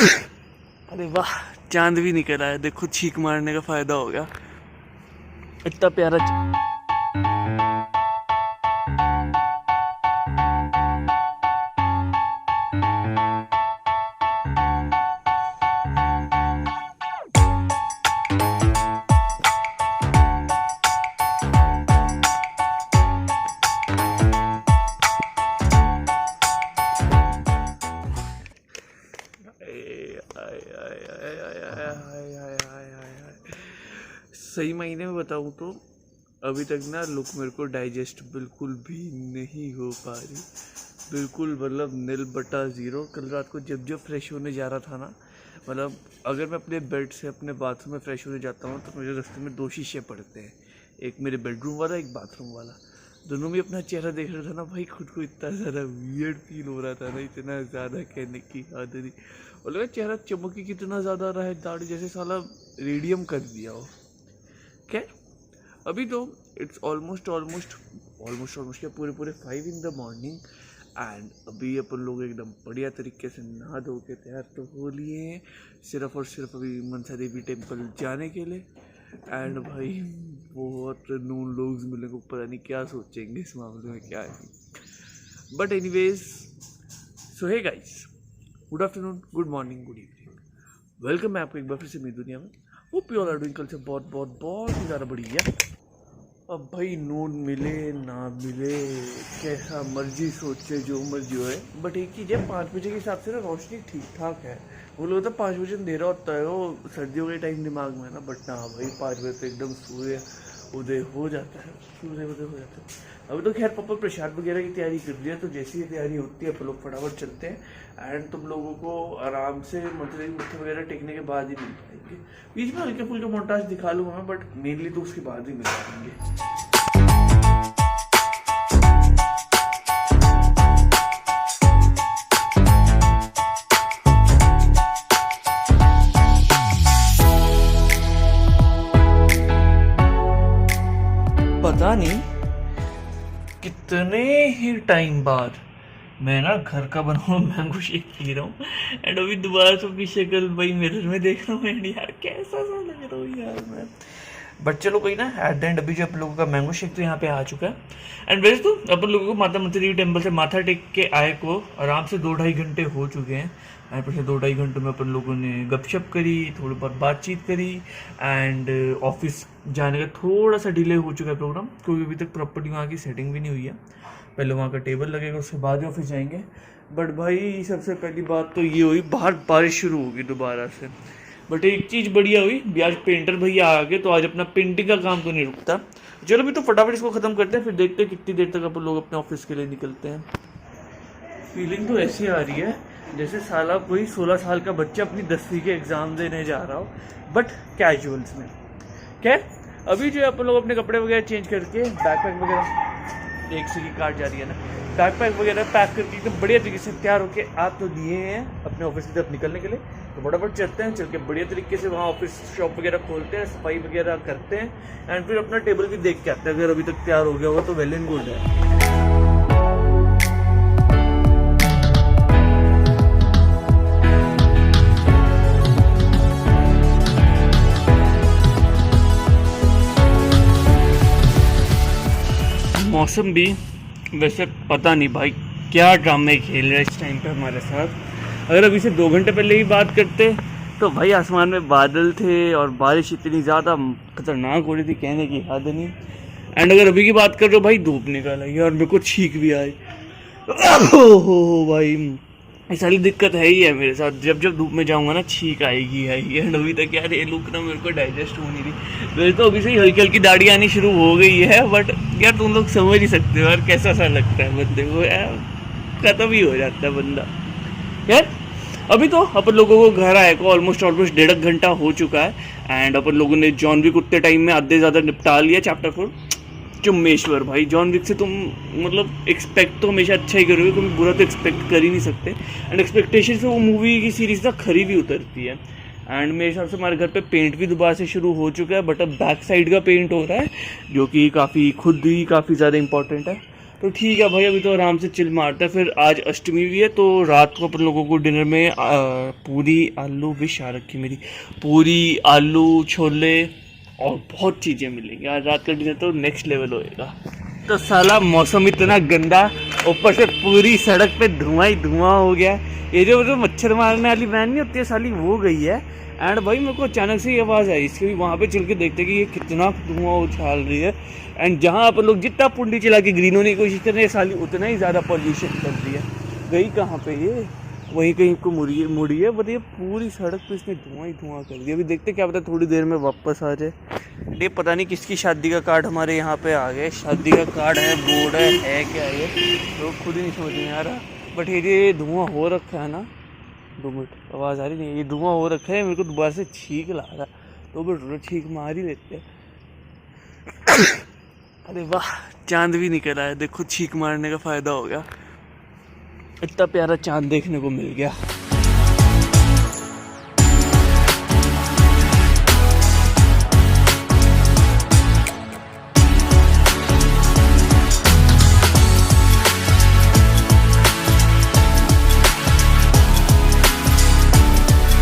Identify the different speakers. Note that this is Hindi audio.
Speaker 1: अरे वाह, चांद भी निकल आया। देखो छींक मारने का फायदा हो गया। इतना प्यारा सही महीने में बताऊँ तो अभी तक ना लुक मेरे को डाइजेस्ट बिल्कुल भी नहीं हो पा रही, बिल्कुल मतलब नील बटा ज़ीरो। कल रात को जब फ्रेश होने जा रहा था ना, मतलब अगर मैं अपने बेड से अपने बाथरूम में फ्रेश होने जाता हूँ तो मुझे रास्ते में 2 शीशे पड़ते हैं, एक मेरे बेडरूम वाला, एक बाथरूम वाला। दोनों में अपना चेहरा देख रहा था ना भाई, खुद को इतना ज़्यादा वियर्ड फील हो रहा था ना, इतना ज़्यादा कहने की हद नहीं। और लगा चेहरा चमक ही कितना ज़्यादा रहा है, दाढ़ी जैसे साला रेडियम कर दिया हो। खैर अभी तो इट्स ऑलमोस्ट क्या पूरे 5 in the morning एंड अभी अपन लोग एकदम बढ़िया तरीके से नहा धो के तैयार तो हो लिए हैं, सिर्फ और सिर्फ अभी मनसा देवी टेम्पल जाने के लिए। एंड भाई बहुत नून लोग मिलेंगे, पता नहीं क्या सोचेंगे इस मामले में, क्या है। But anyways, so hey guys, good afternoon, good morning, good evening, welcome है आपको एक बार फिर से मेरी दुनिया में। Hope you all are doing कल से बहुत ही ज़्यादा बढ़िया। अब भाई नून मिले ना मिले, कैसा मर्जी सोचे, जो मर्जी होए, बट एक चीज़ है, 5 बजे के हिसाब से ना रोशनी ठीक ठाक है। वो लोग तो 5 बजे अंधेरा होता है वो सर्दियों के टाइम दिमाग में ना, बट ना भाई 5 बजे तो एकदम सूर्य उदय हो जाता है। अभी तो खैर पापा प्रसाद वगैरह की तैयारी कर रही है, तो जैसी ही तैयारी होती है अपन लोग फटाफट चलते हैं। एंड तुम लोगों को आराम से मतलब मत्थे वगैरह टेकने के बाद ही मिल पाएंगे। बीच में हल्के फुल्के मोन्टाज दिखा लूँगा मैं, बट मेनली तो उसके बाद ही मिल पाएंगे। पता नहीं कितने ही टाइम बाद मैं ना घर का बना हुआ मैंगो शेक पी रहा हूँ। एंड अभी दोबारा से अपनी शक्ल भाई मिरर में देख रहा हूँ, एंड यार कैसा सा लग रहा हूँ यार मैं। बट चलो कोई ना, एट द एंड अभी जो आप लोगों का मैंगो शेक तो यहाँ पे आ चुका है। एंड वैसे तो अपन लोगों को माता मनसा देवी टेम्पल से माथा टेक के आए को आराम से 2-2.5 घंटे हो चुके हैं। एंड पिछले 2-2.5 घंटों में अपन लोगों ने गपशप करी, थोड़ी बहुत बातचीत करी, एंड ऑफिस जाने का थोड़ा सा डिले हो चुका है प्रोग्राम, क्योंकि अभी तक प्रॉपर्टी वहाँ की सेटिंग भी नहीं हुई है। पहले वहाँ का टेबल लगेगा, उसके बाद ही ऑफिस जाएंगे। बट भाई सबसे पहली बात तो ये हुई, बाहर बारिश शुरू होगी दोबारा से। बट एक चीज़ बढ़िया हुई, आज पेंटर भैया आ गए, तो आज अपना पेंटिंग का काम तो नहीं रुकता। चलो अभी तो फटाफट इसको ख़त्म करते हैं, फिर देखते हैं कितनी देर तक अपन लोग अपने ऑफिस के लिए निकलते हैं। फीलिंग तो ऐसी आ रही है जैसे साला कोई 16 साल का बच्चा अपनी 10वीं के एग्ज़ाम देने जा रहा हो, बट कैजुअल्स में। क्या अभी जो है अपन लोग अपने कपड़े वगैरह चेंज करके बैकपैक वगैरह, एक सी की कार्ड जा रही है ना, बैकपैक वगैरह पैक करके एकदम बढ़िया तरीके से तैयार होके आ तो दिए हैं अपने ऑफिस की तरफ निकलने के लिए। तो फटाफट चलते हैं, चल के बढ़िया तरीके से वहाँ ऑफिस शॉप वगैरह खोलते हैं, सफाई वगैरह करते हैं, एंड फिर अपना टेबल भी देख के आते हैं। अगर अभी तक तैयार हो गया हुआ तो वेल एंड गुड है। मौसम भी वैसे पता नहीं भाई क्या ड्रामे खेल रहा है इस टाइम पे हमारे साथ। अगर अभी से 2 घंटे पहले ही बात करते तो भाई आसमान में बादल थे और बारिश इतनी ज़्यादा खतरनाक हो रही थी, कहने की हद नहीं। एंड अगर अभी की बात कर रहे हो भाई, धूप निकल आई और मेरे को छींक भी आई। हो भाई ये सारी दिक्कत है ही है मेरे साथ, जब धूप में जाऊंगा ना छींक आएगी। एंड अभी तक यार ये लुक ना मेरे को डाइजेस्ट हो नहीं रही। वैसे तो अभी से ही हल्की हल्की दाढ़ी आनी शुरू हो गई है, बट यार तुम लोग समझ ही सकते हो यार कैसा सा लगता है बंदे को, यार खत्म ही हो जाता है बंदा। यार अभी तो अपन लोगों को घर आए को ऑलमोस्ट 1.5 घंटा हो चुका है। एंड अपन लोगों ने जॉन विक उतने टाइम में आधे ज़्यादा निपटा लिया चैप्टर 4। चुम्मेश्वर भाई, जॉन विक से तुम मतलब एक्सपेक्ट तो हमेशा अच्छा ही करोगे, तुम बुरा तो एक्सपेक्ट कर ही नहीं सकते। एंड एक्सपेक्टेशन से वो मूवी की सीरीज ना खरी भी उतरती है। एंड मेरे हिसाब से हमारे घर पे पेंट भी दोबारा से शुरू हो चुका है, बट अब बैक साइड का पेंट हो रहा है, जो कि काफ़ी ज़्यादा इंपॉर्टेंट है। तो ठीक है भाई, अभी तो आराम से चिल मारते हैं। फिर आज अष्टमी भी है, तो रात को अपन लोगों को डिनर में पूरी आलू विश आ रखी मेरी, पूरी आलू छोले और बहुत चीज़ें मिलेंगी। आज रात का डिनर तो नेक्स्ट लेवल होएगा। तो साला मौसम इतना गंदा, ऊपर से पूरी सड़क पे धुआं ही धुआं हो गया। ये जो मच्छर मारने वाली वैन नहीं होती है साली, वो गई है। एंड भाई मेरे को अचानक से ये आवाज़ आई, इसके भी वहाँ पे चल के देखते कि ये कितना धुआं उछाल रही है। एंड जहाँ अपन लोग जितना पुंडी चला के ग्रीन होने की कोशिश कर रहे हैं, साली उतना ही ज़्यादा पॉल्यूशन कर रही है। गई कहाँ पे ये, वहीं कहीं को मुड़ी है, बट ये पूरी सड़क पे इसने धुआं ही धुआं कर दिया। अभी देखते क्या पता थोड़ी देर में वापस आ जाए। ये पता नहीं किसकी शादी का कार्ड हमारे यहाँ पे आ गए। शादी का कार्ड है, बोर्ड है क्या ये, तो खुद ही नहीं समझ में आ रहा। बट ये धुआं हो रखा है ना, 2 मिनट आवाज़ आ रही नहीं, ये धुआं हो रखा है, मेरे को दोबारा से छींक ला रहा। 2 मिनट छींक मार ही लेते हैं। अरे वाह, चांद भी निकल आया, देखो छींक मारने का फ़ायदा हो गया, इतना प्यारा चांद देखने को मिल गया।